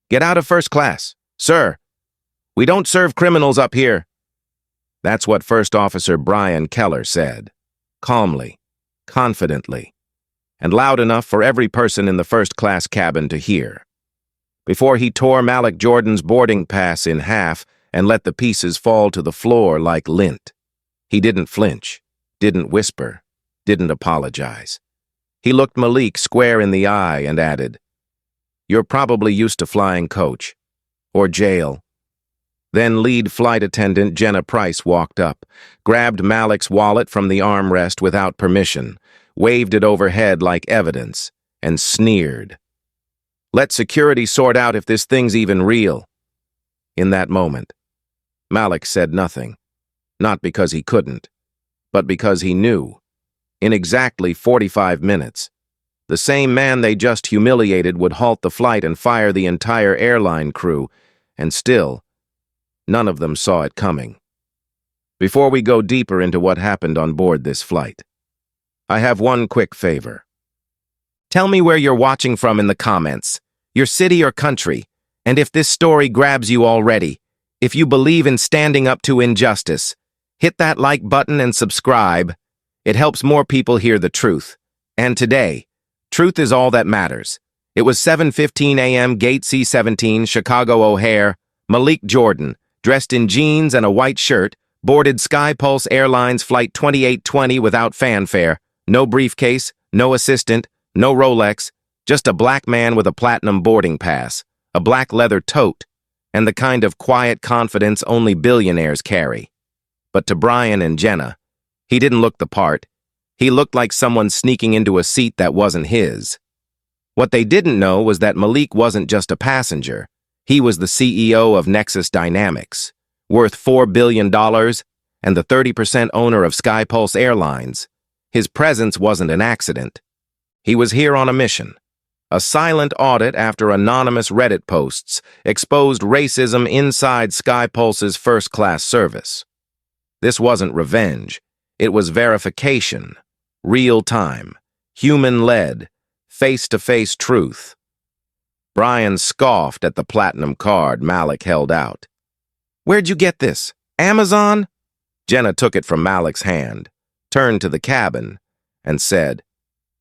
Get out of first class. Sir, we don't serve criminals up here. That's what First Officer Brian Keller said, calmly, confidently, and loud enough for every person in the first-class cabin to hear. Before he tore Malik Jordan's boarding pass in half and let the pieces fall to the floor like lint. He didn't flinch, didn't whisper, didn't apologize. He looked Malik square in the eye and added, "You're probably used to flying coach, or jail." Then lead flight attendant Jenna Price walked up, grabbed Malik's wallet from the armrest without permission, waved it overhead like evidence, and sneered. "Let security sort out if this thing's even real." In that moment, Malik said nothing, not because he couldn't, but because he knew. In exactly 45 minutes, the same man they just humiliated would halt the flight and fire the entire airline crew, and still, none of them saw it coming. Before we go deeper into what happened on board this flight, I have one quick favor. Tell me where you're watching from in the comments, your city or country, and if this story grabs you already, if you believe in standing up to injustice, hit that like button and subscribe. It helps more people hear the truth. And today, truth is all that matters. It was 7:15 a.m. Gate C-17, Chicago O'Hare. Malik Jordan, dressed in jeans and a white shirt, boarded SkyPulse Airlines Flight 2820 without fanfare. No briefcase, no assistant, no Rolex, just a black man with a platinum boarding pass, a black leather tote, and the kind of quiet confidence only billionaires carry. But to Brian and Jenna, he didn't look the part. He looked like someone sneaking into a seat that wasn't his. What they didn't know was that Malik wasn't just a passenger. He was the CEO of Nexus Dynamics, worth $4 billion, and the 30% owner of SkyPulse Airlines. His presence wasn't an accident. He was here on a mission. A silent audit after anonymous Reddit posts exposed racism inside SkyPulse's first-class service. This wasn't revenge. It was verification, real-time, human-led, face-to-face truth. Brian scoffed at the platinum card Malik held out. "Where'd you get this? Amazon?" Jenna took it from Malik's hand, turned to the cabin, and said,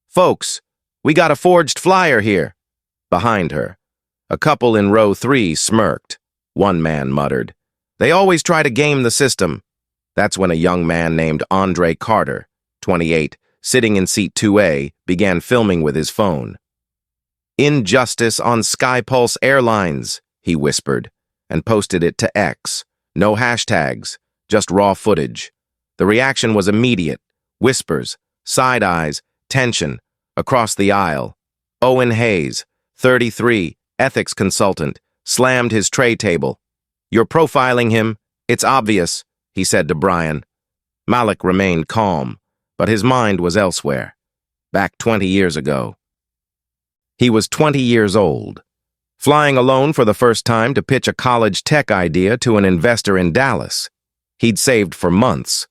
"Folks, we got a forged flyer here." Behind her, a couple in row 3 smirked. One man muttered, "They always try to game the system." That's when a young man named Andre Carter, 28, sitting in seat 2A, began filming with his phone. "Injustice on SkyPulse Airlines," he whispered, and posted it to X. No hashtags, just raw footage. The reaction was immediate. Whispers, side eyes, tension, across the aisle. Owen Hayes, 33, ethics consultant, slammed his tray table. "You're profiling him. It's obvious," he said to Brian. Malik remained calm, but his mind was elsewhere. Back 20 years ago. He was 20 years old, flying alone for the first time to pitch a college tech idea to an investor in Dallas. He'd saved for months,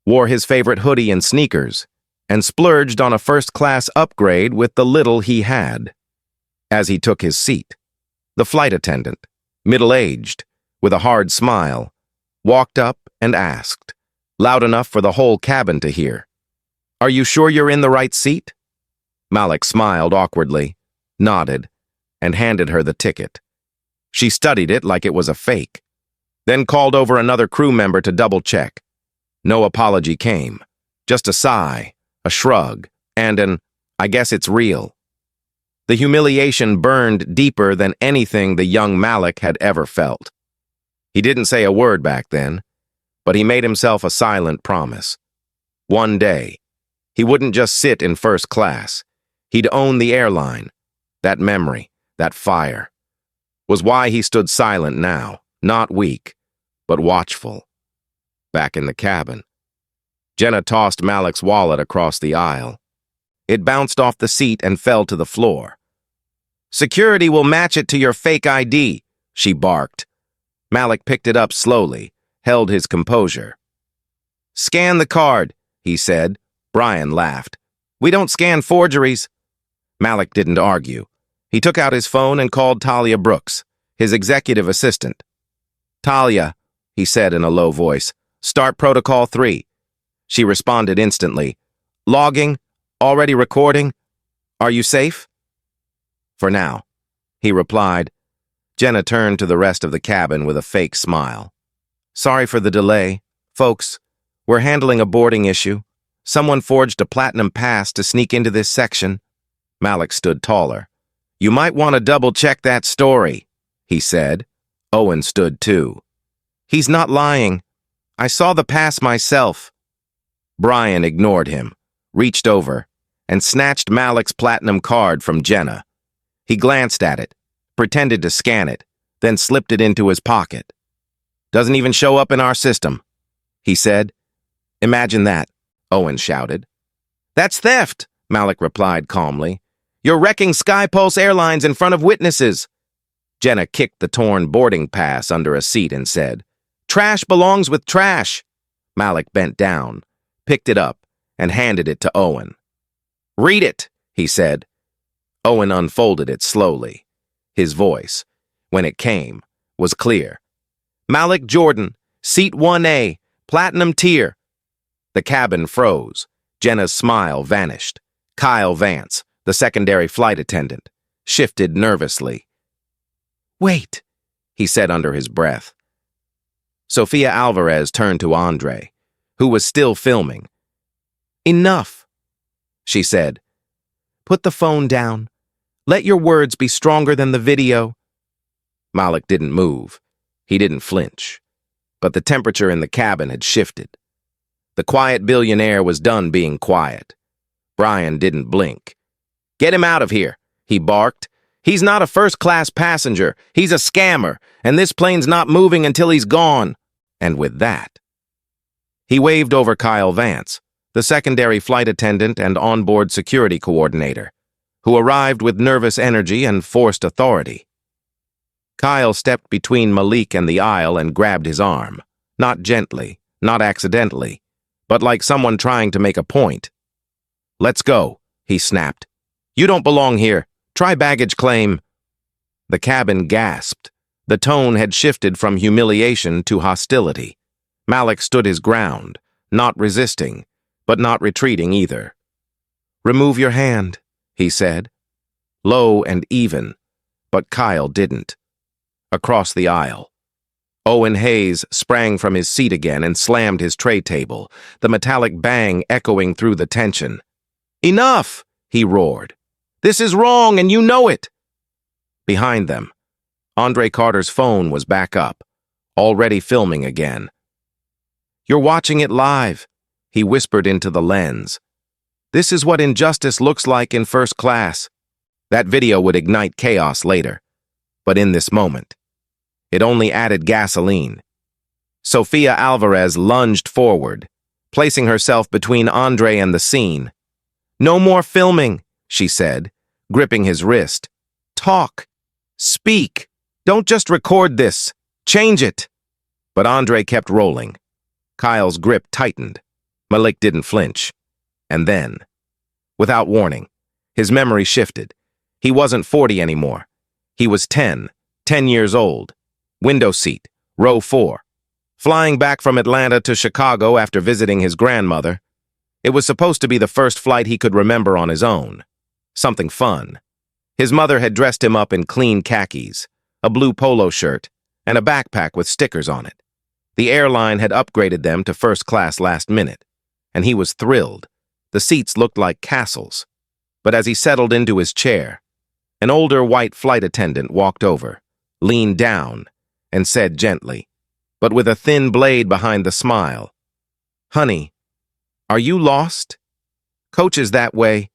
wore his favorite hoodie and sneakers, and splurged on a first-class upgrade with the little he had. As he took his seat, the flight attendant, middle-aged, with a hard smile, walked up and asked, loud enough for the whole cabin to hear, "Are you sure you're in the right seat?" Malik smiled awkwardly, nodded, and handed her the ticket. She studied it like it was a fake, then called over another crew member to double-check. No apology came, just a sigh, a shrug, and an, "I guess it's real." The humiliation burned deeper than anything the young Malik had ever felt. He didn't say a word back then, but he made himself a silent promise. One day, he wouldn't just sit in first class. He'd own the airline. That memory, that fire, was why he stood silent now, not weak, but watchful. Back in the cabin, Jenna tossed Malik's wallet across the aisle. It bounced off the seat and fell to the floor. "Security will match it to your fake ID," she barked. Malik picked it up slowly, held his composure. "Scan the card," he said. Brian laughed. "We don't scan forgeries." Malik didn't argue. He took out his phone and called Talia Brooks. his executive assistant. "Talia," he said in a low voice, "start protocol 3. She responded instantly. "Logging? Already recording? Are you safe?" "For now," he replied. Jenna turned to the rest of the cabin with a fake smile. "Sorry for the delay. Folks, we're handling a boarding issue. Someone forged a platinum pass to sneak into this section." Malik stood taller. "You might want to double-check that story," he said. Owen stood too. "He's not lying. I saw the pass myself." Brian ignored him, reached over, and snatched Malik's platinum card from Jenna. He glanced at it, pretended to scan it, then slipped it into his pocket. "Doesn't even show up in our system," he said. "Imagine that," Owen shouted. "That's theft," Malik replied calmly. "You're wrecking Skypulse Airlines in front of witnesses." Jenna kicked the torn boarding pass under a seat and said, "Trash belongs with trash." Malik bent down, picked it up, and handed it to Owen. "Read it," he said. Owen unfolded it slowly. His voice, when it came, was clear. "Malik Jordan, Seat 1A, Platinum Tier." The cabin froze. Jenna's smile vanished. Kyle Vance, the secondary flight attendant, shifted nervously. "Wait," he said under his breath. Sofia Alvarez turned to Andre, who was still filming. "Enough," she said. "Put the phone down. Let your words be stronger than the video." Malik didn't move. He didn't flinch. But the temperature in the cabin had shifted. The quiet billionaire was done being quiet. Brian didn't blink. "Get him out of here," he barked. "He's not a first-class passenger. He's a scammer, and this plane's not moving until he's gone." And with that, he waved over Kyle Vance, the secondary flight attendant and onboard security coordinator, who arrived with nervous energy and forced authority. Kyle stepped between Malik and the aisle and grabbed his arm, not gently, not accidentally, but like someone trying to make a point. "Let's go," he snapped. "You don't belong here. Try baggage claim." The cabin gasped. The tone had shifted from humiliation to hostility. Malik stood his ground, not resisting, but not retreating either. "Remove your hand," he said. Low and even, but Kyle didn't. Across the aisle, Owen Hayes sprang from his seat again and slammed his tray table, the metallic bang echoing through the tension. "Enough!" he roared. "This is wrong, and you know it!" Behind them, Andre Carter's phone was back up, already filming again. "You're watching it live," he whispered into the lens. "This is what injustice looks like in first class." That video would ignite chaos later, but in this moment, it only added gasoline. Sofia Alvarez lunged forward, placing herself between Andre and the scene. "No more filming," she said, gripping his wrist. "Talk. Speak. Don't just record this. Change it." But Andre kept rolling. Kyle's grip tightened. Malik didn't flinch. And then, without warning, his memory shifted. He wasn't 40 anymore. He was 10 years old. Window seat, row 4. Flying back from Atlanta to Chicago after visiting his grandmother. It was supposed to be the first flight he could remember on his own. Something fun. His mother had dressed him up in clean khakis, a blue polo shirt, and a backpack with stickers on it. The airline had upgraded them to first class last minute, and he was thrilled. The seats looked like castles. But as he settled into his chair, an older white flight attendant walked over, leaned down, and said gently, but with a thin blade behind the smile, "Honey, are you lost? Coach is that way."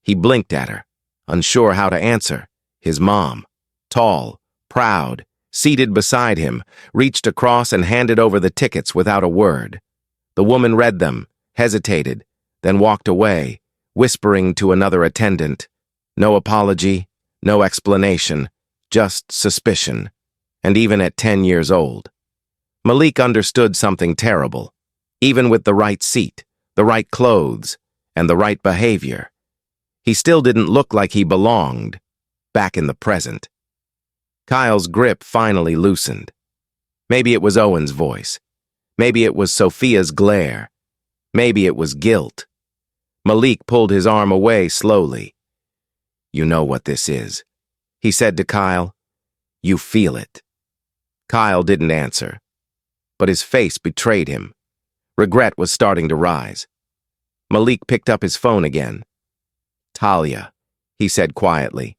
He blinked at her, unsure how to answer. His mom, tall, proud, seated beside him, reached across and handed over the tickets without a word. The woman read them, hesitated, then walked away, whispering to another attendant. No apology, no explanation, just suspicion. And even at 10 years old, Malik understood something terrible. Even with the right seat, the right clothes, and the right behavior, he still didn't look like he belonged back in the present. Kyle's grip finally loosened. Maybe it was Owen's voice. Maybe it was Sophia's glare. Maybe it was guilt. Malik pulled his arm away slowly. "You know what this is," he said to Kyle. "You feel it." Kyle didn't answer, but his face betrayed him. Regret was starting to rise. Malik picked up his phone again. "Talia," he said quietly.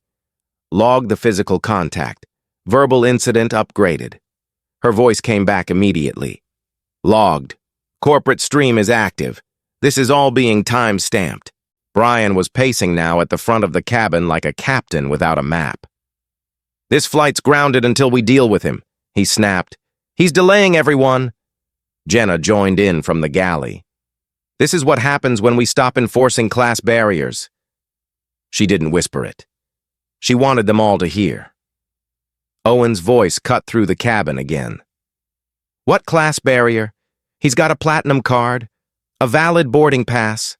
"Log the physical contact. Verbal incident upgraded." Her voice came back immediately. "Logged. Corporate stream is active. This is all being time-stamped." Brian was pacing now at the front of the cabin like a captain without a map. "This flight's grounded until we deal with him," he snapped. "He's delaying everyone." Jenna joined in from the galley. "This is what happens when we stop enforcing class barriers." She didn't whisper it. She wanted them all to hear. Owen's voice cut through the cabin again. "What class barrier? He's got a platinum card, a valid boarding pass.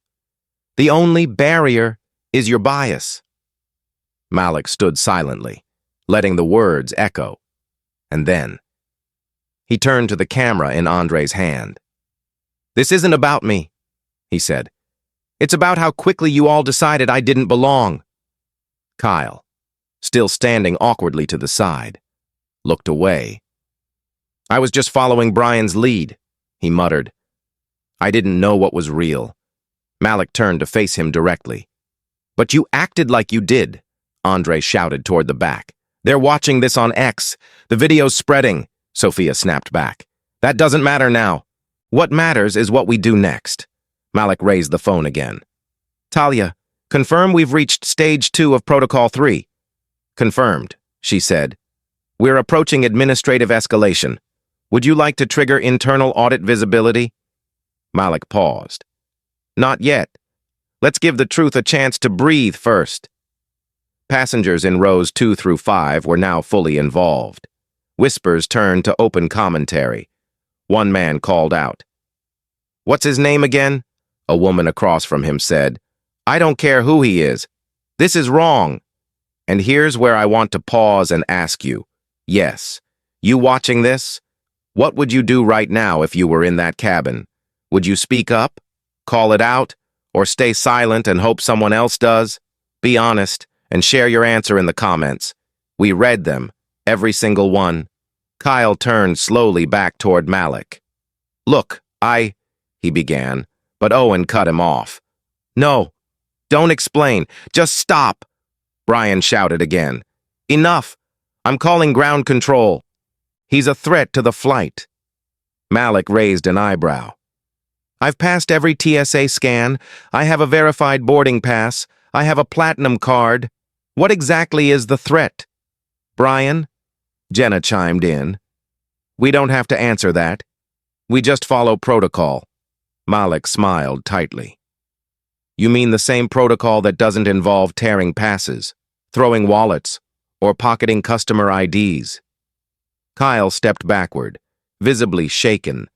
The only barrier is your bias." Malik stood silently, letting the words echo. And then he turned to the camera in Andre's hand. "This isn't about me," he said. "It's about how quickly you all decided I didn't belong." Kyle, still standing awkwardly to the side, looked away. "I was just following Brian's lead," he muttered. "I didn't know what was real." Malik turned to face him directly. "But you acted like you did," Andre shouted toward the back. "They're watching this on X. The video's spreading," Sophia snapped back. "That doesn't matter now. What matters is what we do next." Malik raised the phone again. "Talia, confirm we've reached stage 2 of Protocol 3. "Confirmed," she said. "We're approaching administrative escalation. Would you like to trigger internal audit visibility?" Malik paused. "Not yet. Let's give the truth a chance to breathe first." Passengers in rows 2 through 5 were now fully involved. Whispers turned to open commentary. One man called out. "What's his name again?" A woman across from him said. "I don't care who he is. This is wrong." And here's where I want to pause and ask you. Yes, you watching this? What would you do right now if you were in that cabin? Would you speak up? Call it out? Or stay silent and hope someone else does? Be honest and share your answer in the comments. We read them, every single one. Kyle turned slowly back toward Malik. "Look, he began, but Owen cut him off. "No, don't explain. Just stop," Brian shouted again. "Enough. I'm calling ground control. He's a threat to the flight." Malik raised an eyebrow. "I've passed every TSA scan. I have a verified boarding pass. I have a platinum card. What exactly is the threat?" "Brian?" Jenna chimed in. "We don't have to answer that. We just follow protocol." Malik smiled tightly. "You mean the same protocol that doesn't involve tearing passes, throwing wallets, or pocketing customer IDs?" Kyle stepped backward, visibly shaken.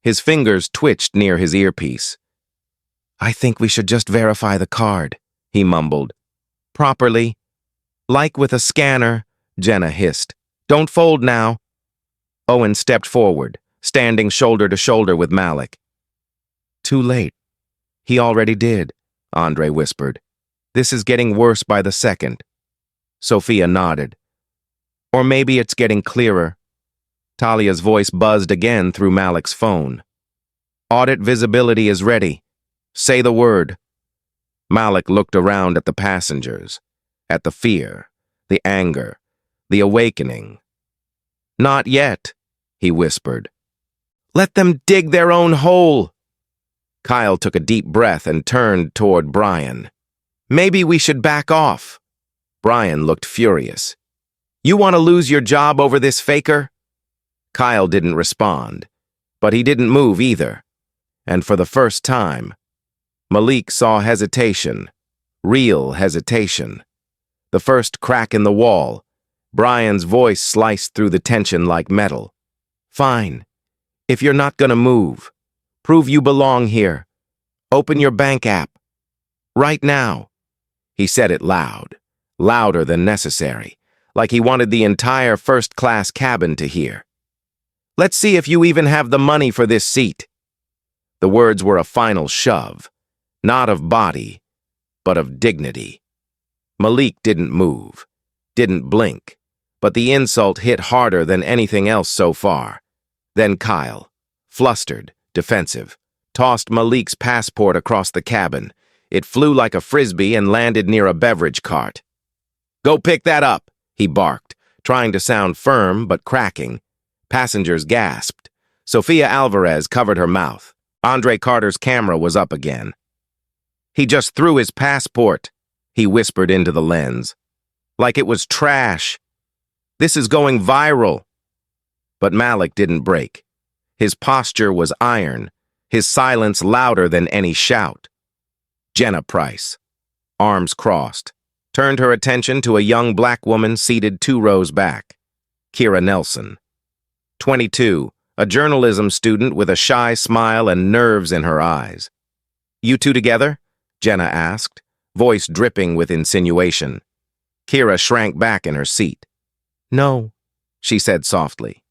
His fingers twitched near his earpiece. "I think we should just verify the card," he mumbled. "Properly. Like with a scanner," Jenna hissed. "Don't fold now." Owen stepped forward, standing shoulder to shoulder with Malik. "Too late. He already did," Andre whispered. "This is getting worse by the second." Sophia nodded. "Or maybe it's getting clearer." Talia's voice buzzed again through Malik's phone. "Audit visibility is ready. Say the word." Malik looked around at the passengers, at the fear, the anger, the awakening. "Not yet," he whispered. "Let them dig their own hole." Kyle took a deep breath and turned toward Brian. "Maybe we should back off." Brian looked furious. "You want to lose your job over this faker?" Kyle didn't respond, but he didn't move either. And for the first time, Malik saw hesitation, real hesitation. The first crack in the wall, Brian's voice sliced through the tension like metal. "Fine. If you're not gonna move, prove you belong here. Open your bank app. Right now." He said it loud, louder than necessary, like he wanted the entire first-class cabin to hear. "Let's see if you even have the money for this seat." The words were a final shove, not of body, but of dignity. Malik didn't move, didn't blink, but the insult hit harder than anything else so far. Then Kyle, flustered, defensive, tossed Malik's passport across the cabin. It flew like a frisbee and landed near a beverage cart. "Go pick that up," he barked, trying to sound firm but cracking. Passengers gasped. Sofia Alvarez covered her mouth. Andre Carter's camera was up again. "He just threw his passport," he whispered into the lens. "Like it was trash. This is going viral." But Malik didn't break. His posture was iron, his silence louder than any shout. Jenna Price, arms crossed, turned her attention to a young black woman seated 2 rows back, Kira Nelson. 22, a journalism student with a shy smile and nerves in her eyes. "You two together?" Jenna asked, voice dripping with insinuation. Kira shrank back in her seat. "No," she said softly.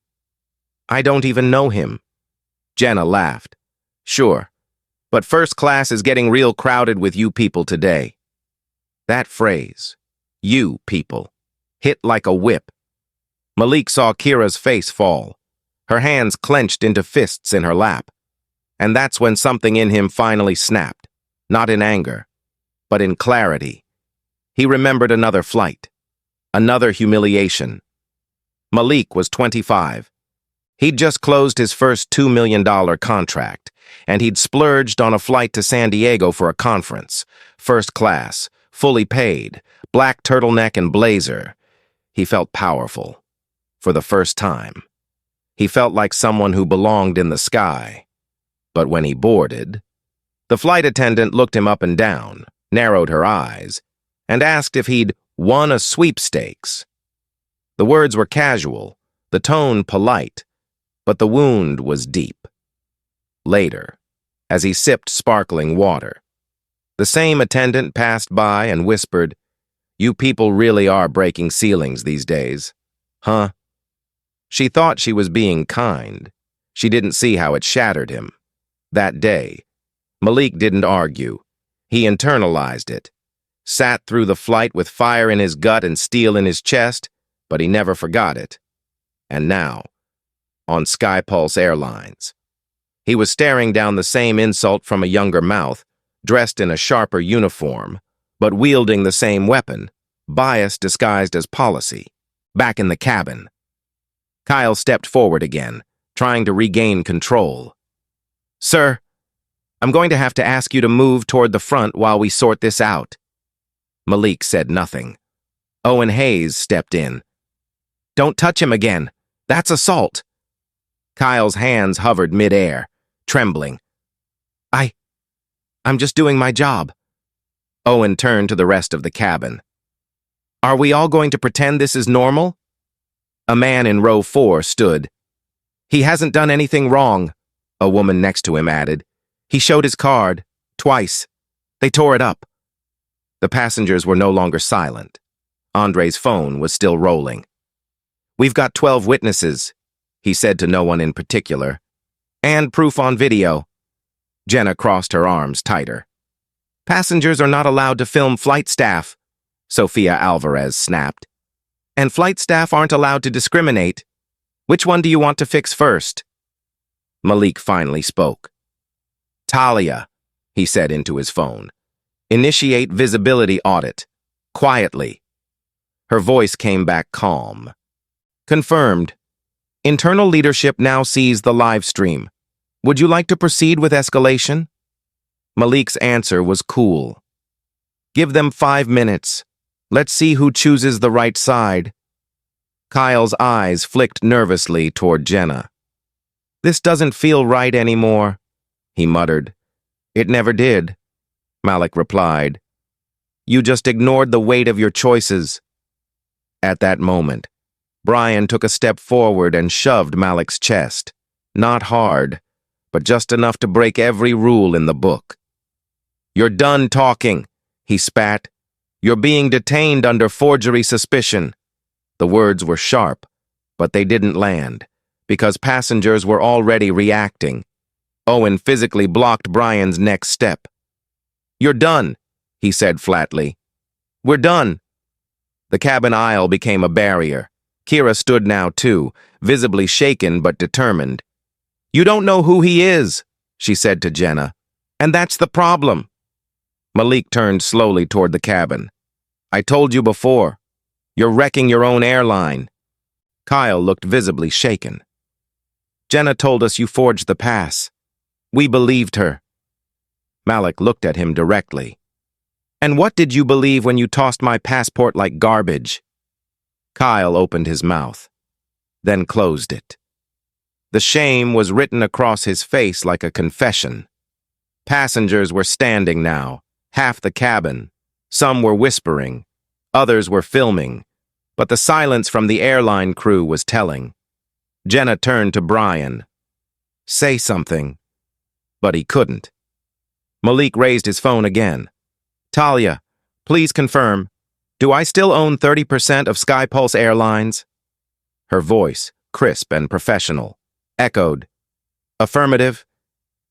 "I don't even know him." Jenna laughed. "Sure, but first class is getting real crowded with you people today." That phrase, "you people," hit like a whip. Malik saw Kira's face fall, her hands clenched into fists in her lap. And that's when something in him finally snapped, not in anger, but in clarity. He remembered another flight, another humiliation. Malik was 25. He'd just closed his first $2 million contract, and he'd splurged on a flight to San Diego for a conference, first class, fully paid, black turtleneck and blazer. He felt powerful, for the first time. He felt like someone who belonged in the sky. But when he boarded, the flight attendant looked him up and down, narrowed her eyes, and asked if he'd won a sweepstakes. The words were casual, the tone polite, but the wound was deep. Later, as he sipped sparkling water, the same attendant passed by and whispered, "You people really are breaking ceilings these days, huh?" She thought she was being kind. She didn't see how it shattered him. That day, Malik didn't argue. He internalized it, sat through the flight with fire in his gut and steel in his chest, but he never forgot it. And now, on Skypulse Airlines, he was staring down the same insult from a younger mouth, dressed in a sharper uniform, but wielding the same weapon, bias disguised as policy, back in the cabin. Kyle stepped forward again, trying to regain control. "Sir, I'm going to have to ask you to move toward the front while we sort this out." Malik said nothing. Owen Hayes stepped in. "Don't touch him again. That's assault." Kyle's hands hovered mid-air, trembling. I'm just doing my job." Owen turned to the rest of the cabin. "Are we all going to pretend this is normal?" A man in row 4 stood. "He hasn't done anything wrong," a woman next to him added. "He showed his card, twice. They tore it up." The passengers were no longer silent. Andre's phone was still rolling. "We've got 12 witnesses," he said to no one in particular. "And proof on video." Jenna crossed her arms tighter. "Passengers are not allowed to film flight staff," Sofia Alvarez snapped. "And flight staff aren't allowed to discriminate. Which one do you want to fix first?" Malik finally spoke. "Talia," he said into his phone. "Initiate visibility audit. Quietly." Her voice came back calm. "Confirmed. Internal leadership now sees the live stream. Would you like to proceed with escalation?" Malik's answer was cool. "Give them 5 minutes. Let's see who chooses the right side." Kyle's eyes flicked nervously toward Jenna. "This doesn't feel right anymore," he muttered. "It never did," Malik replied. "You just ignored the weight of your choices." At that moment, Brian took a step forward and shoved Malik's chest. Not hard, but just enough to break every rule in the book. "You're done talking," he spat. "You're being detained under forgery suspicion." The words were sharp, but they didn't land, because passengers were already reacting. Owen physically blocked Brian's next step. "You're done," he said flatly. "We're done." The cabin aisle became a barrier. Kira stood now too, visibly shaken but determined. "You don't know who he is," she said to Jenna. "And that's the problem." Malik turned slowly toward the cabin. "I told you before. You're wrecking your own airline." Kyle looked visibly shaken. "Jenna told us you forged the pass. We believed her." Malik looked at him directly. "And what did you believe when you tossed my passport like garbage?" Kyle opened his mouth, then closed it. The shame was written across his face like a confession. Passengers were standing now, half the cabin. Some were whispering, others were filming, but the silence from the airline crew was telling. Jenna turned to Brian. "Say something." But he couldn't. Malik raised his phone again. "Talia, please confirm. Do I still own 30% of SkyPulse Airlines?" Her voice, crisp and professional, echoed. "Affirmative.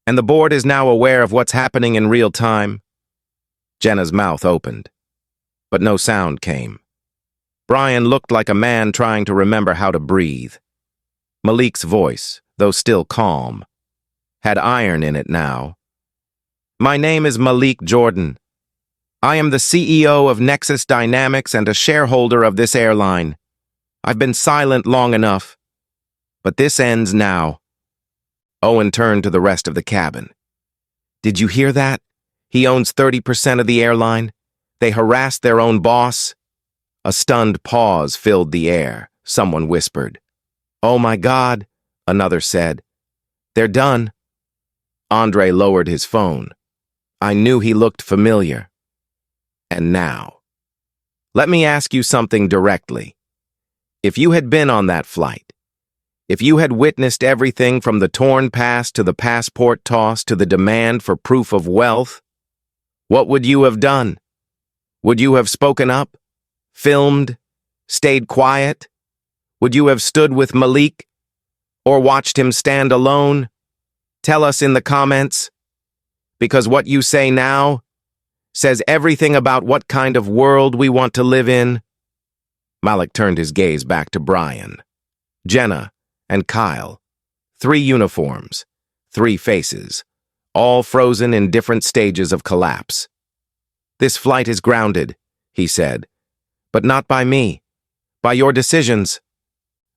And the board is now aware of what's happening in real time?" Jenna's mouth opened, but no sound came. Brian looked like a man trying to remember how to breathe. Malik's voice, though still calm, had iron in it now. "My name is Malik Jordan. I am the CEO of Nexus Dynamics and a shareholder of this airline. I've been silent long enough, but this ends now." Owen turned to the rest of the cabin. "Did you hear that? He owns 30% of the airline. They harassed their own boss." A stunned pause filled the air. Someone whispered. "Oh my God," another said. "They're done." Andre lowered his phone. I knew he looked familiar. And now, let me ask you something directly. If you had been on that flight, if you had witnessed everything from the torn pass to the passport toss to the demand for proof of wealth, what would you have done? Would you have spoken up? Filmed? Stayed quiet? Would you have stood with Malik? Or watched him stand alone? Tell us in the comments. Because what you say now says everything about what kind of world we want to live in." Malik turned his gaze back to Brian, Jenna, and Kyle. 3 uniforms, 3 faces, all frozen in different stages of collapse. "This flight is grounded," he said, "but not by me, by your decisions."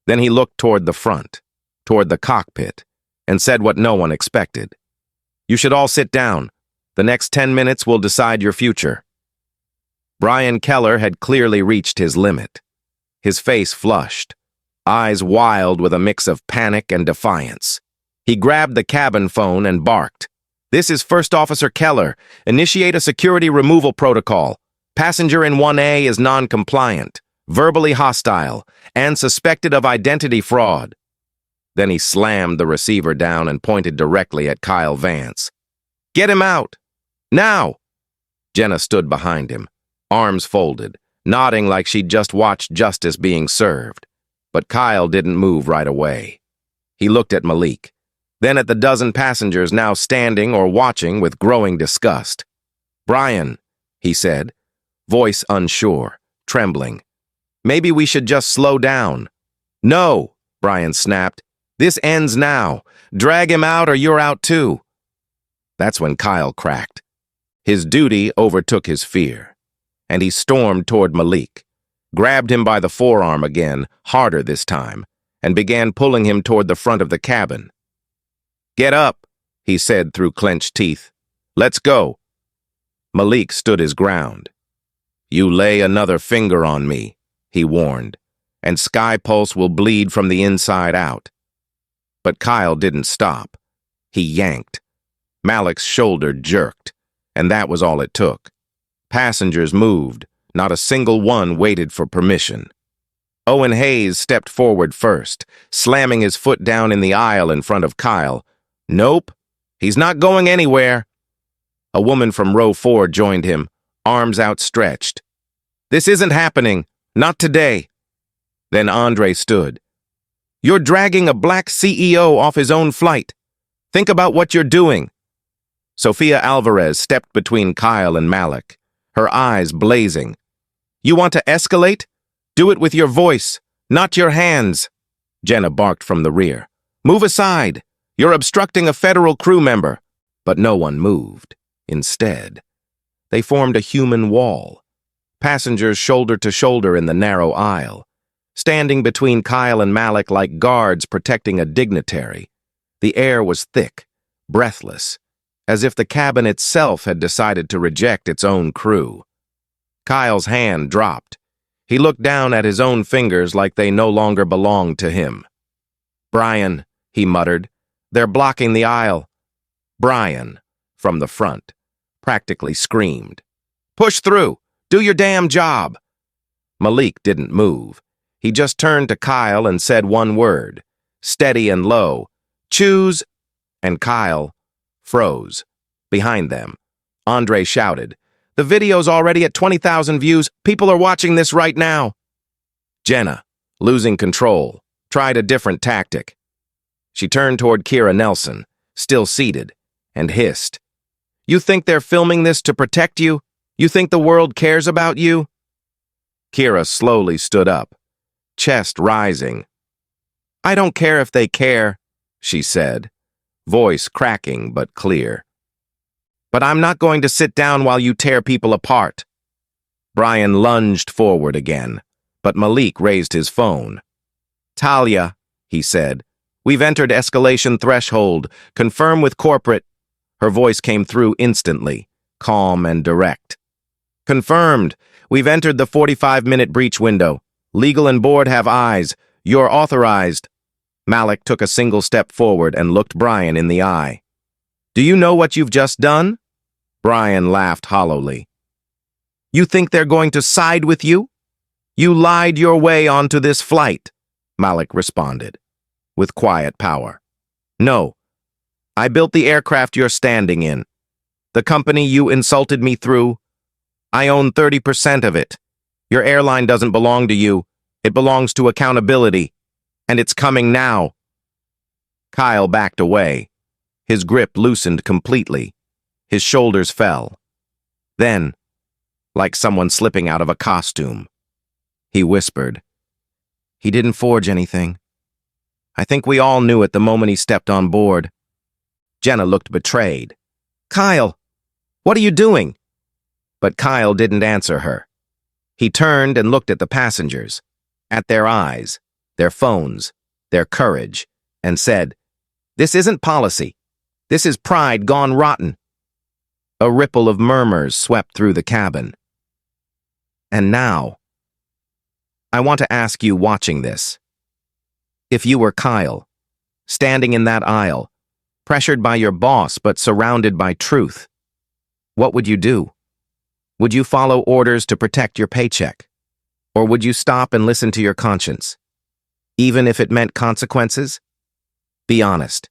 Then he looked toward the front, toward the cockpit, and said what no one expected. "You should all sit down. The next 10 minutes will decide your future." Brian Keller had clearly reached his limit. His face flushed, eyes wild with a mix of panic and defiance. He grabbed the cabin phone and barked. "This is First Officer Keller. Initiate a security removal protocol. Passenger in 1A is non-compliant, verbally hostile, and suspected of identity fraud." Then he slammed the receiver down and pointed directly at Kyle Vance. "Get him out! Now!" Jenna stood behind him, arms folded, nodding like she'd just watched justice being served. But Kyle didn't move right away. He looked at Malik, then at the dozen passengers now standing or watching with growing disgust. "Brian," he said, voice unsure, trembling. "Maybe we should just slow down." "No," Brian snapped. "This ends now. Drag him out or you're out too." That's when Kyle cracked. His duty overtook his fear, and he stormed toward Malik, grabbed him by the forearm again, harder this time, and began pulling him toward the front of the cabin. "Get up," he said through clenched teeth. "Let's go." Malik stood his ground. "You lay another finger on me," he warned, "and SkyPulse will bleed from the inside out." But Kyle didn't stop. He yanked. Malik's shoulder jerked, and that was all it took. Passengers moved. Not a single one waited for permission. Owen Hayes stepped forward first, slamming his foot down in the aisle in front of Kyle. "Nope, he's not going anywhere." A woman from row 4 joined him, arms outstretched. "This isn't happening. Not today." Then Andre stood. "You're dragging a black CEO off his own flight. Think about what you're doing." Sofia Alvarez stepped between Kyle and Malik, her eyes blazing. "You want to escalate? Do it with your voice, not your hands." Jenna barked from the rear. "Move aside. You're obstructing a federal crew member." But no one moved. Instead, they formed a human wall, passengers shoulder to shoulder in the narrow aisle, standing between Kyle and Malik like guards protecting a dignitary. The air was thick, breathless, as if the cabin itself had decided to reject its own crew. Kyle's hand dropped. He looked down at his own fingers like they no longer belonged to him. "Brian," he muttered, "they're blocking the aisle." Brian, from the front, practically screamed, "Push through! Do your damn job!" Malik didn't move. He just turned to Kyle and said one word, steady and low, "Choose," and Kyle froze. Behind them, Andre shouted, "The video's already at 20,000 views. People are watching this right now." Jenna, losing control, tried a different tactic. She turned toward Kira Nelson, still seated, and hissed, "You think they're filming this to protect you? You think the world cares about you?" Kira slowly stood up, chest rising. "I don't care if they care," she said, voice cracking but clear. "But I'm not going to sit down while you tear people apart." Brian lunged forward again, but Malik raised his phone. "Talia," he said, "we've entered escalation threshold. Confirm with corporate." Her voice came through instantly, calm and direct. "Confirmed. We've entered the 45-minute breach window. Legal and board have eyes. You're authorized." Malik took a single step forward and looked Brian in the eye. "Do you know what you've just done?" Brian laughed hollowly. "You think they're going to side with you? You lied your way onto this flight," Malik responded, with quiet power. "No. I built the aircraft you're standing in. The company you insulted me through, I own 30% of it. Your airline doesn't belong to you. It belongs to accountability. And it's coming now." Kyle backed away. His grip loosened completely. His shoulders fell. Then, like someone slipping out of a costume, he whispered, "He didn't forge anything. I think we all knew it the moment he stepped on board." Jenna looked betrayed. "Kyle, what are you doing?" But Kyle didn't answer her. He turned and looked at the passengers, at their eyes, their phones, their courage, and said, "This isn't policy. This is pride gone rotten." A ripple of murmurs swept through the cabin. "And now, I want to ask you watching this. If you were Kyle, standing in that aisle, pressured by your boss but surrounded by truth, what would you do? Would you follow orders to protect your paycheck? Or would you stop and listen to your conscience, even if it meant consequences? Be honest,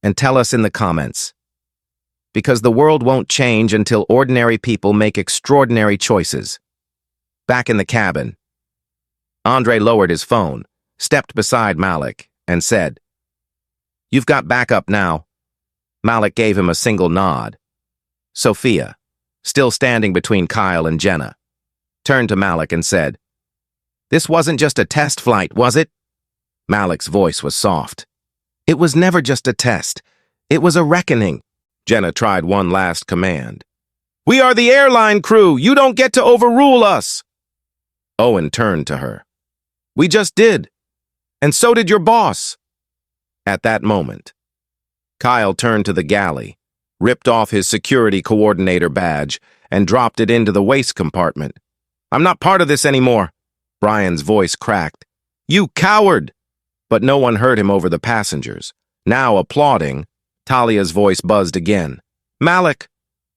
and tell us in the comments. Because the world won't change until ordinary people make extraordinary choices. Back in the cabin, Andre lowered his phone, stepped beside Malik, and said, "You've got backup now." Malik gave him a single nod. Sofia, still standing between Kyle and Jenna, turned to Malik and said, "This wasn't just a test flight, was it?" Malik's voice was soft. "It was never just a test. It was a reckoning." Jenna tried one last command. "We are the airline crew. You don't get to overrule us." Owen turned to her. "We just did. And so did your boss." At that moment, Kyle turned to the galley, ripped off his security coordinator badge, and dropped it into the waste compartment. "I'm not part of this anymore." Brian's voice cracked. "You coward!" But no one heard him over the passengers. Now applauding, Talia's voice buzzed again. "Malik,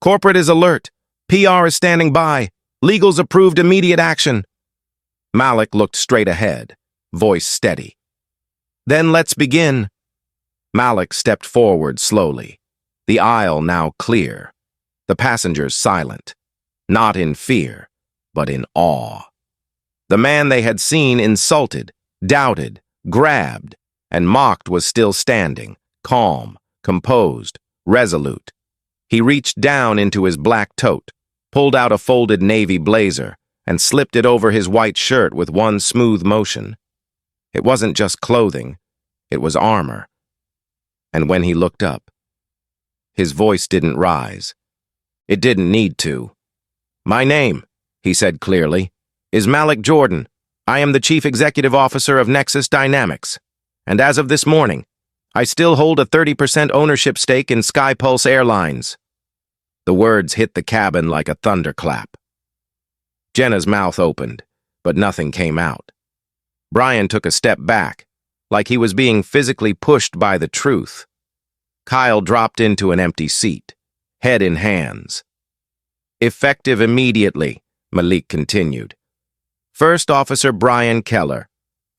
corporate is alert. PR is standing by. Legal's approved immediate action." Malik looked straight ahead, voice steady. "Then let's begin." Malik stepped forward slowly, the aisle now clear, the passengers silent, not in fear, but in awe. The man they had seen insulted, doubted, grabbed, and mocked was still standing, calm, composed, resolute. He reached down into his black tote, pulled out a folded navy blazer, and slipped it over his white shirt with one smooth motion. It wasn't just clothing, it was armor. And when he looked up, his voice didn't rise. It didn't need to. "My name," he said clearly, "is Malik Jordan. I am the Chief Executive Officer of Nexus Dynamics. And as of this morning, I still hold a 30% ownership stake in Skypulse Airlines." The words hit the cabin like a thunderclap. Jenna's mouth opened, but nothing came out. Brian took a step back, like he was being physically pushed by the truth. Kyle dropped into an empty seat, head in hands. "Effective immediately," Malik continued. "First Officer Brian Keller,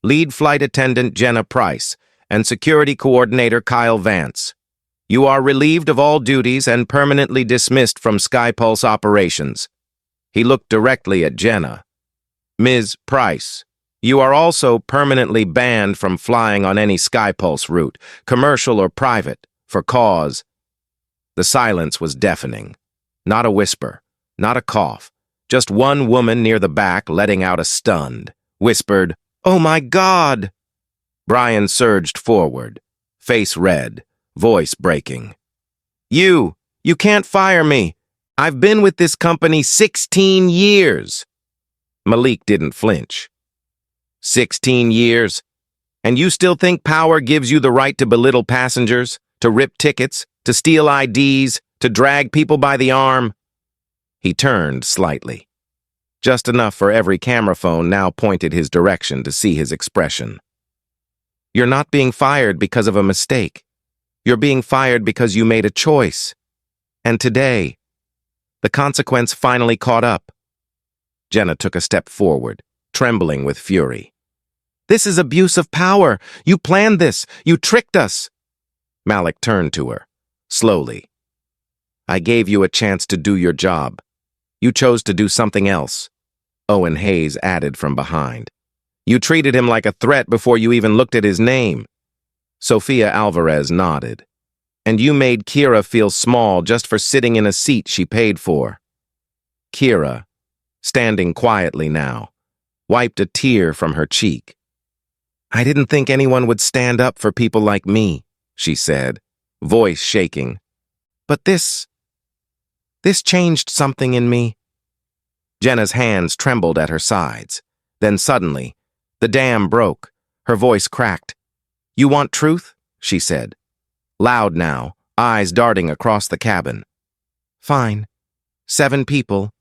Lead Flight Attendant Jenna Price, and Security Coordinator Kyle Vance. You are relieved of all duties and permanently dismissed from Skypulse operations." He looked directly at Jenna. "Ms. Price, you are also permanently banned from flying on any Skypulse route, commercial or private, for cause." The silence was deafening. Not a whisper, not a cough, just one woman near the back letting out a stunned, whispered, "Oh my God!" Brian surged forward, face red, voice breaking. You can't fire me. I've been with this company 16 years. Malik didn't flinch. 16 years? And you still think power gives you the right to belittle passengers, to rip tickets, to steal IDs, to drag people by the arm? He turned slightly. Just enough for every camera phone now pointed his direction to see his expression. You're not being fired because of a mistake. You're being fired because you made a choice. And today, the consequence finally caught up. Jenna took a step forward, trembling with fury. This is abuse of power. You planned this. You tricked us. Malik turned to her, slowly. I gave you a chance to do your job. You chose to do something else. Owen Hayes added from behind. You treated him like a threat before you even looked at his name. Sophia Alvarez nodded. And you made Kira feel small just for sitting in a seat she paid for. Kira, standing quietly now, wiped a tear from her cheek. I didn't think anyone would stand up for people like me, she said, voice shaking. But this changed something in me. Jenna's hands trembled at her sides. Then suddenly, the dam broke. Her voice cracked. You want truth? She said. Loud now, eyes darting across the cabin. Fine. 7 people.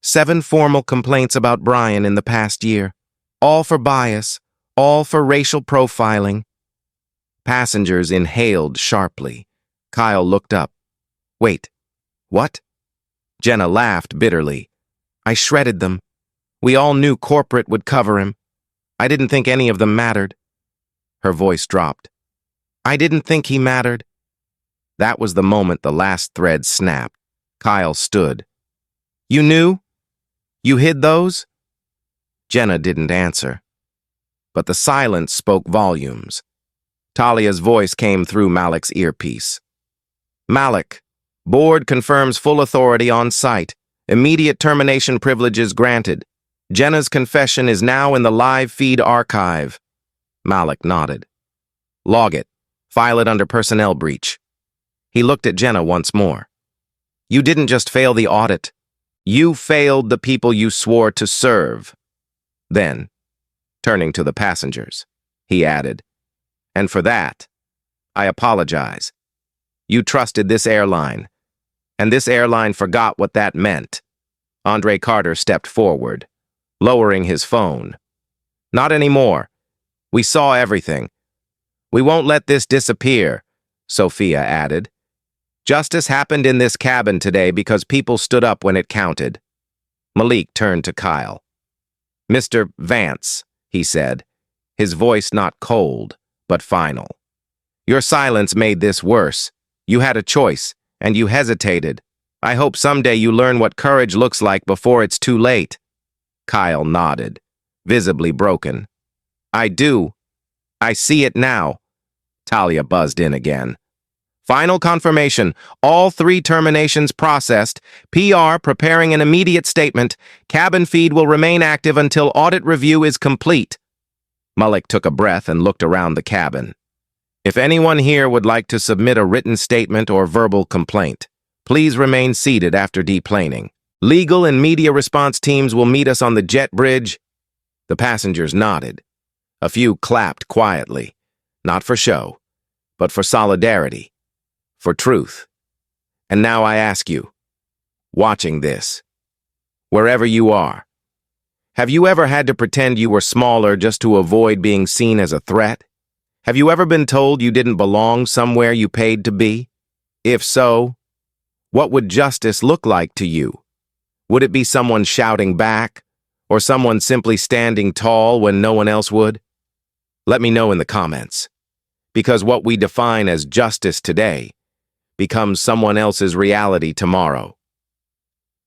7 formal complaints about Brian in the past year. All for bias. All for racial profiling. Passengers inhaled sharply. Kyle looked up. Wait. What? Jenna laughed bitterly. I shredded them. We all knew corporate would cover him. I didn't think any of them mattered. Her voice dropped. I didn't think he mattered. That was the moment the last thread snapped. Kyle stood. You knew? You hid those? Jenna didn't answer. But the silence spoke volumes. Talia's voice came through Malik's earpiece. Malik, board confirms full authority on site. Immediate termination privileges granted. Jenna's confession is now in the live feed archive. Malik nodded. Log it. File it under personnel breach. He looked at Jenna once more. You didn't just fail the audit. You failed the people you swore to serve. Then, turning to the passengers, he added, and for that, I apologize. You trusted this airline, and this airline forgot what that meant. Andre Carter stepped forward, lowering his phone. Not anymore. We saw everything. We won't let this disappear, Sophia added. Justice happened in this cabin today because people stood up when it counted. Malik turned to Kyle. Mr. Vance, he said, his voice not cold, but final. Your silence made this worse. You had a choice, and you hesitated. I hope someday you learn what courage looks like before it's too late. Kyle nodded. visibly broken. I do. I see it now. Talia buzzed in again. Final confirmation. All 3 terminations processed. PR preparing an immediate statement. Cabin feed will remain active until audit review is complete. Mullick took a breath and looked around the cabin. If anyone here would like to submit a written statement or verbal complaint, please remain seated after deplaning. Legal and media response teams will meet us on the jet bridge. The passengers nodded. A few clapped quietly, not for show, but for solidarity, for truth. And now I ask you, watching this, wherever you are, have you ever had to pretend you were smaller just to avoid being seen as a threat? Have you ever been told you didn't belong somewhere you paid to be? If so, what would justice look like to you? Would it be someone shouting back, or someone simply standing tall when no one else would? Let me know in the comments, because what we define as justice today becomes someone else's reality tomorrow.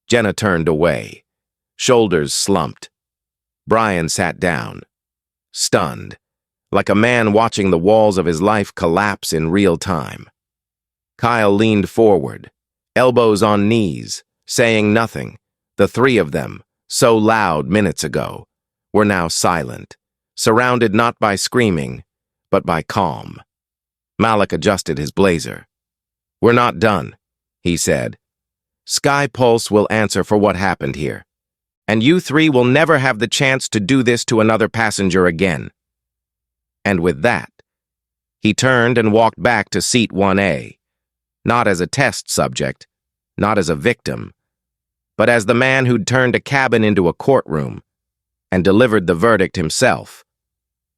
Jenna turned away, shoulders slumped. Brian sat down, stunned, like a man watching the walls of his life collapse in real time. Kyle leaned forward, elbows on knees, saying nothing. The 3 of them, so loud minutes ago, were now silent, surrounded not by screaming, but by calm. Malik adjusted his blazer. We're not done, he said. Sky Pulse will answer for what happened here, and you 3 will never have the chance to do this to another passenger again. And with that, he turned and walked back to seat 1A, not as a test subject, not as a victim, but as the man who'd turned a cabin into a courtroom and delivered the verdict himself.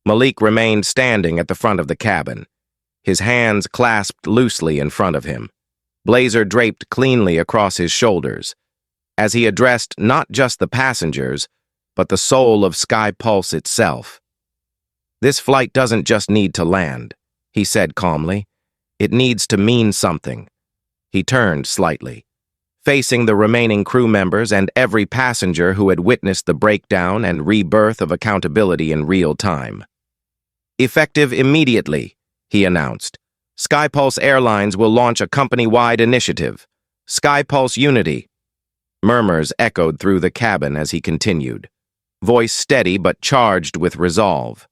Malik remained standing at the front of the cabin, his hands clasped loosely in front of him, blazer draped cleanly across his shoulders, as he addressed not just the passengers, but the soul of Sky Pulse itself. This flight doesn't just need to land, he said calmly. It needs to mean something. He turned slightly, facing the remaining crew members and every passenger who had witnessed the breakdown and rebirth of accountability in real time. Effective immediately, he announced, SkyPulse Airlines will launch a company-wide initiative, SkyPulse Unity. Murmurs echoed through the cabin as he continued, voice steady but charged with resolve.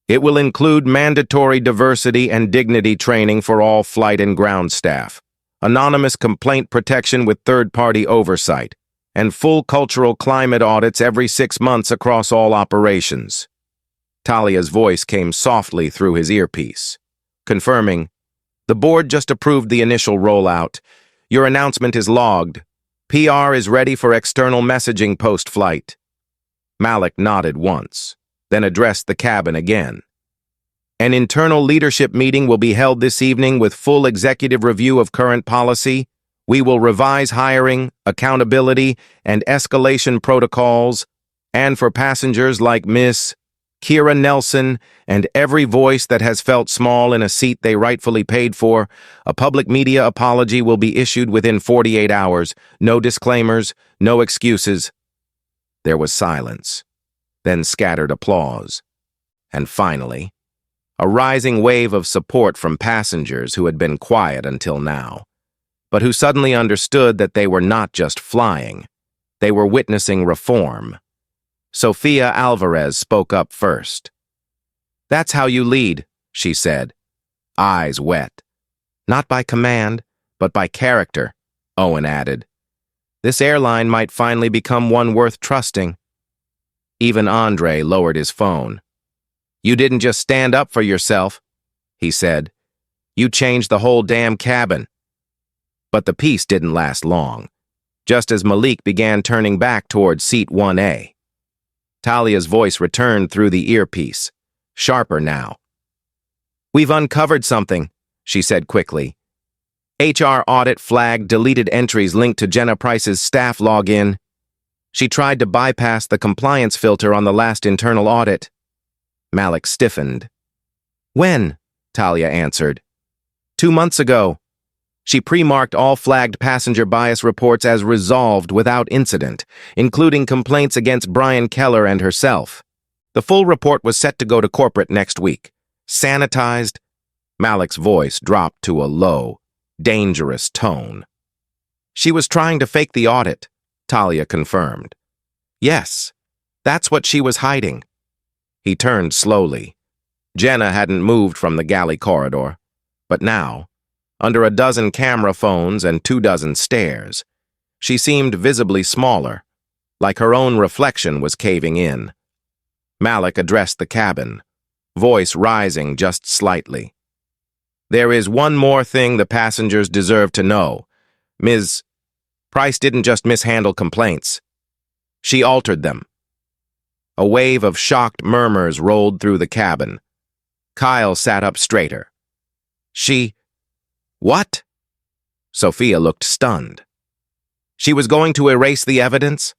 It will include mandatory diversity and dignity training for all flight and ground staff, anonymous complaint protection with third-party oversight, and full cultural climate audits every 6 months across all operations. Talia's voice came softly through his earpiece, confirming, the board just approved the initial rollout. Your announcement is logged. PR is ready for external messaging post-flight. Malik nodded once, then addressed the cabin again. An internal leadership meeting will be held this evening with full executive review of current policy. We will revise hiring, accountability, and escalation protocols, and for passengers like Miss Kira Nelson and every voice that has felt small in a seat they rightfully paid for, a public media apology will be issued within 48 hours. No disclaimers, no excuses. There was silence, then scattered applause, and finally, a rising wave of support from passengers who had been quiet until now, but who suddenly understood that they were not just flying, they were witnessing reform. Sofia Alvarez spoke up first. That's how you lead, she said, eyes wet. Not by command, but by character, Owen added. This airline might finally become one worth trusting. Even Andre lowered his phone. You didn't just stand up for yourself, he said. You changed the whole damn cabin. But the peace didn't last long, just as Malik began turning back towards seat 1A. Talia's voice returned through the earpiece, sharper now. We've uncovered something, she said quickly. HR audit flagged deleted entries linked to Jenna Price's staff login. She tried to bypass the compliance filter on the last internal audit. Malik stiffened. When? Talia answered. 2 months ago. She pre-marked all flagged passenger bias reports as resolved without incident, including complaints against Brian Keller and herself. The full report was set to go to corporate next week. Sanitized. Malik's voice dropped to a low, dangerous tone. She was trying to fake the audit, Talia confirmed. Yes, that's what she was hiding. He turned slowly. Jenna hadn't moved from the galley corridor, but now, under a dozen camera phones and 24 stares, she seemed visibly smaller, like her own reflection was caving in. Malik addressed the cabin, voice rising just slightly. There is one more thing the passengers deserve to know. Ms. Price didn't just mishandle complaints. She altered them. A wave of shocked murmurs rolled through the cabin. Kyle sat up straighter. She... What? Sophia looked stunned. She was going to erase the evidence?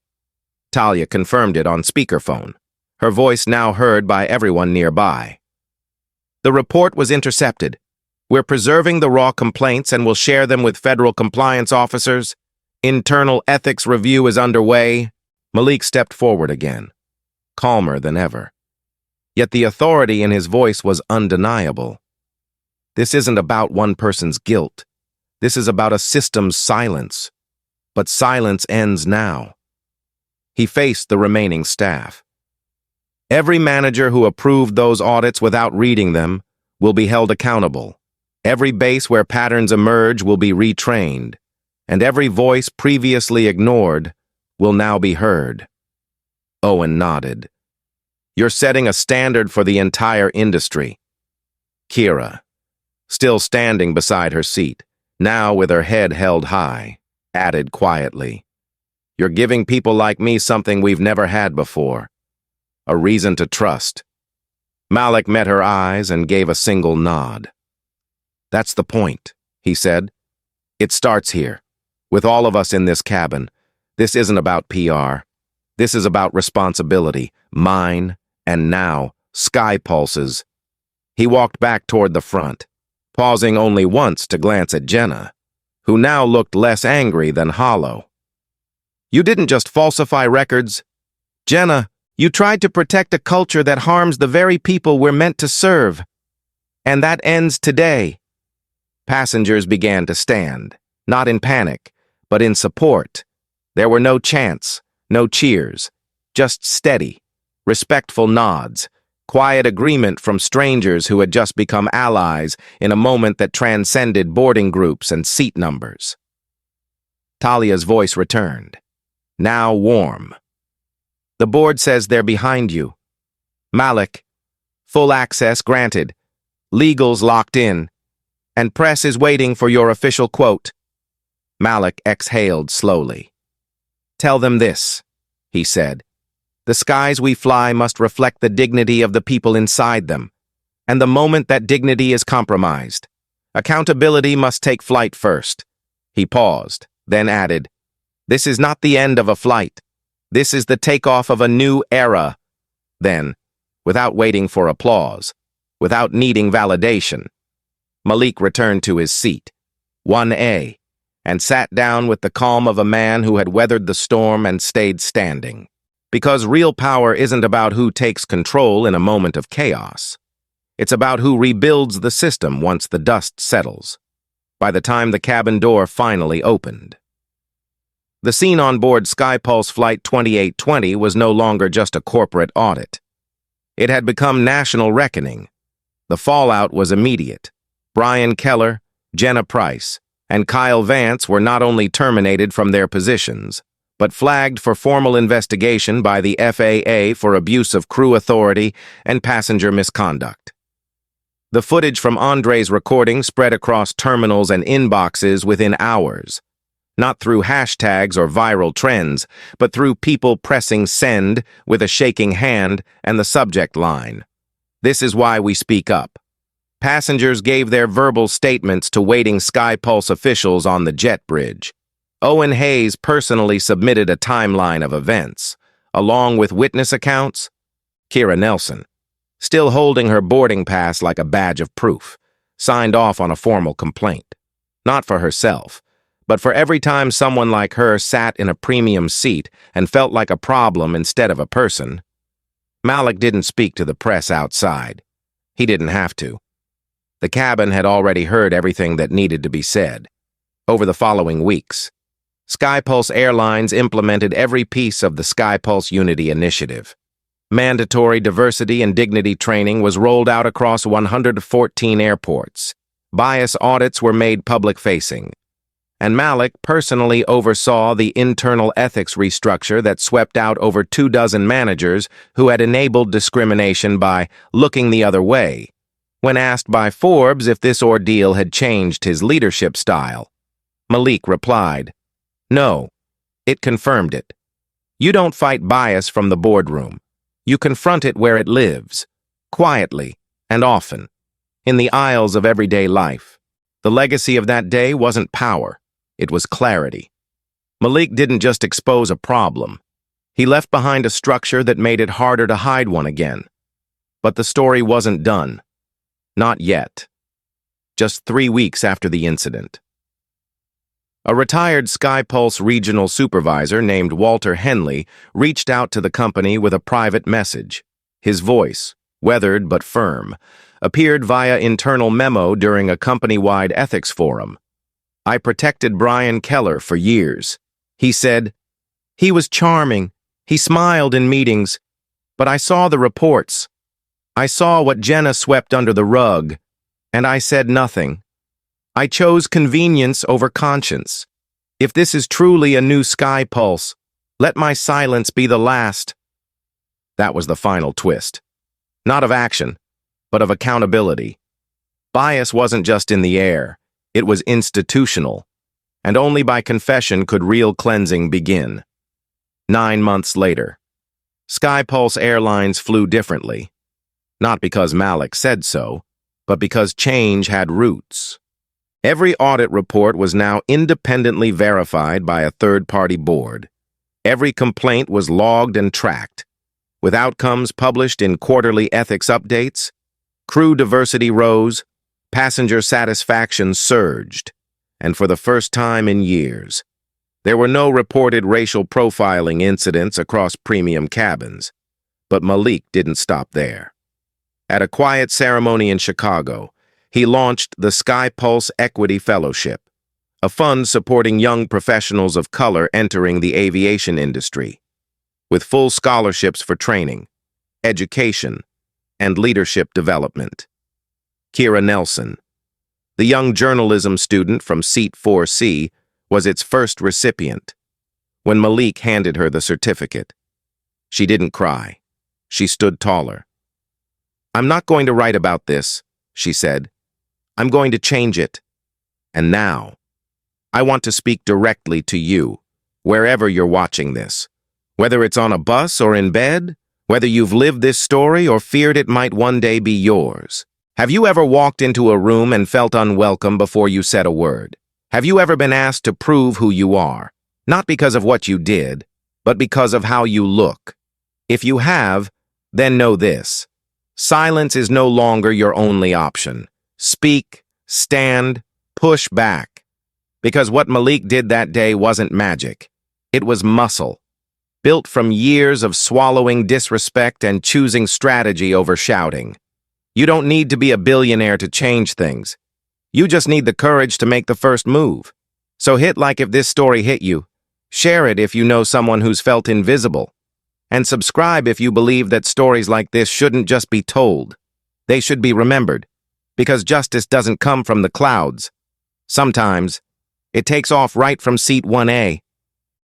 Talia confirmed it on speakerphone, her voice now heard by everyone nearby. The report was intercepted. We're preserving the raw complaints and will share them with federal compliance officers. Internal ethics review is underway. Malik stepped forward again, calmer than ever. Yet the authority in his voice was undeniable. This isn't about one person's guilt. This is about a system's silence. But silence ends now. He faced the remaining staff. Every manager who approved those audits without reading them will be held accountable. Every base where patterns emerge will be retrained, and every voice previously ignored will now be heard. Owen nodded. You're setting a standard for the entire industry. Kira, still standing beside her seat, now with her head held high, added quietly, You're giving people like me something we've never had before. A reason to trust. Malik met her eyes and gave a single nod. That's the point, he said. It starts here, with all of us in this cabin. This isn't about PR. This is about responsibility, mine, and now, Sky Pulse's. He walked back toward the front, pausing only once to glance at Jenna, who now looked less angry than hollow. You didn't just falsify records. Jenna, you tried to protect a culture that harms the very people we're meant to serve. And that ends today. Passengers began to stand, not in panic, but in support. There were no chants, no cheers, just steady, respectful nods, quiet agreement from strangers who had just become allies in a moment that transcended boarding groups and seat numbers. Talia's voice returned, now warm. The board says they're behind you. Malik, full access granted, legals locked in, and press is waiting for your official quote. Malik exhaled slowly. Tell them this, he said. The skies we fly must reflect the dignity of the people inside them, and the moment that dignity is compromised, accountability must take flight first. He paused, then added, This is not the end of a flight. This is the takeoff of a new era. Then, without waiting for applause, without needing validation, Malik returned to his seat, 1A, and sat down with the calm of a man who had weathered the storm and stayed standing. Because real power isn't about who takes control in a moment of chaos. It's about who rebuilds the system once the dust settles, by the time the cabin door finally opened. The scene on board Skypulse Flight 2820 was no longer just a corporate audit. It had become national reckoning. The fallout was immediate. Brian Keller, Jenna Price, and Kyle Vance were not only terminated from their positions, but flagged for formal investigation by the FAA for abuse of crew authority and passenger misconduct. The footage from Andre's recording spread across terminals and inboxes within hours, not through hashtags or viral trends, but through people pressing send with a shaking hand and the subject line. This is why we speak up. Passengers gave their verbal statements to waiting Skypulse officials on the jet bridge. Owen Hayes personally submitted a timeline of events, along with witness accounts. Kira Nelson, still holding her boarding pass like a badge of proof, signed off on a formal complaint. Not for herself, but for every time someone like her sat in a premium seat and felt like a problem instead of a person. Malik didn't speak to the press outside. He didn't have to. The cabin had already heard everything that needed to be said. Over the following weeks, SkyPulse Airlines implemented every piece of the SkyPulse Unity initiative. Mandatory diversity and dignity training was rolled out across 114 airports. Bias audits were made public-facing. And Malik personally oversaw the internal ethics restructure that swept out over 24 managers who had enabled discrimination by looking the other way. When asked by Forbes if this ordeal had changed his leadership style, Malik replied, "No, it confirmed it. You don't fight bias from the boardroom. You confront it where it lives, quietly and often, in the aisles of everyday life." The legacy of that day wasn't power. It was clarity. Malik didn't just expose a problem. He left behind a structure that made it harder to hide one again. But the story wasn't done. Not yet. Just 3 weeks after the incident, a retired SkyPulse regional supervisor named Walter Henley reached out to the company with a private message. His voice, weathered but firm, appeared via internal memo during a company-wide ethics forum. "I protected Brian Keller for years," he said. "He was charming. He smiled in meetings. But I saw the reports. I saw what Jenna swept under the rug, and I said nothing. I chose convenience over conscience. If this is truly a new SkyPulse, let my silence be the last." That was the final twist. Not of action, but of accountability. Bias wasn't just in the air. It was institutional, and only by confession could real cleansing begin. 9 months later, SkyPulse Airlines flew differently. Not because Malik said so, but because change had roots. Every audit report was now independently verified by a third-party board. Every complaint was logged and tracked, with outcomes published in quarterly ethics updates. Crew diversity rose, passenger satisfaction surged, and for the first time in years, there were no reported racial profiling incidents across premium cabins. But Malik didn't stop there. At a quiet ceremony in Chicago, he launched the SkyPulse Equity Fellowship, a fund supporting young professionals of color entering the aviation industry, with full scholarships for training, education, and leadership development. Kira Nelson, the young journalism student from Seat 4C, was its first recipient. When Malik handed her the certificate, she didn't cry. She stood taller. "I'm not going to write about this," she said. "I'm going to change it. And now, I want to speak directly to you, wherever you're watching this. Whether it's on a bus or in bed, whether you've lived this story or feared it might one day be yours. Have you ever walked into a room and felt unwelcome before you said a word? Have you ever been asked to prove who you are, not because of what you did, but because of how you look? If you have, then know this. Silence is no longer your only option. Speak, stand, push back. Because what Malik did that day wasn't magic. It was muscle, built from years of swallowing disrespect and choosing strategy over shouting. You don't need to be a billionaire to change things. You just need the courage to make the first move. So hit like if this story hit you. Share it if you know someone who's felt invisible. And subscribe if you believe that stories like this shouldn't just be told. They should be remembered. Because justice doesn't come from the clouds. Sometimes, it takes off right from Seat 1A.